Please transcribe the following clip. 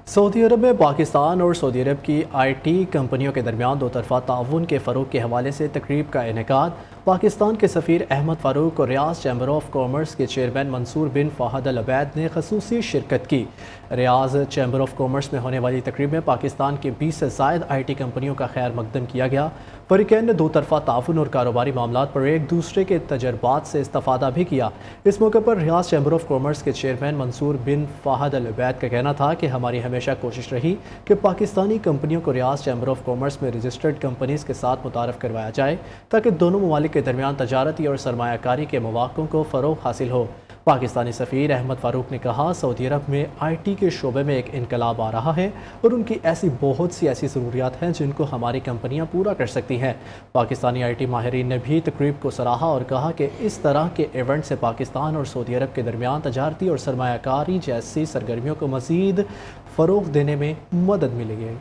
سعودی عرب میں پاکستان اور سعودی عرب کی آئی ٹی کمپنیوں کے درمیان دو طرفہ تعاون کے فروغ کے حوالے سے تقریب کا انعقاد پاکستان کے سفیر احمد فاروق اور ریاض چیمبر آف کامرس کے چیئرمین منصور بن فہد العبید نے خصوصی شرکت کی۔ ریاض چیمبر آف کامرس میں ہونے والی تقریب میں پاکستان کی 20 سے زائد آئی ٹی کمپنیوں کا خیر مقدم کیا گیا۔ فریقین نے دو طرفہ تعاون اور کاروباری معاملات پر ایک دوسرے کے تجربات سے استفادہ بھی کیا۔ اس موقع پر ریاض چیمبر آف کامرس کے چیئرمین منصور بن فہد العبید کا کہنا تھا کہ ہماری ہمیشہ کوشش رہی کہ پاکستانی کمپنیوں کو ریاض چیمبر آف کامرس میں رجسٹرڈ کمپنیز کے ساتھ متعارف کروایا جائے تاکہ دونوں ممالک کے درمیان تجارتی اور سرمایہ کاری کے مواقع کو فروغ حاصل ہو۔ پاکستانی سفیر احمد فاروق نے کہا، سعودی عرب میں آئی ٹی کے شعبے میں ایک انقلاب آ رہا ہے اور ان کی بہت سی ایسی ضروریات ہیں جن کو ہماری کمپنیاں پورا کر سکتی ہیں۔ پاکستانی آئی ٹی ماہرین نے بھی تقریب کو سراہا اور کہا کہ اس طرح کے ایونٹ سے پاکستان اور سعودی عرب کے درمیان تجارتی اور سرمایہ کاری جیسی سرگرمیوں کو مزید فروغ دینے میں مدد ملے گی۔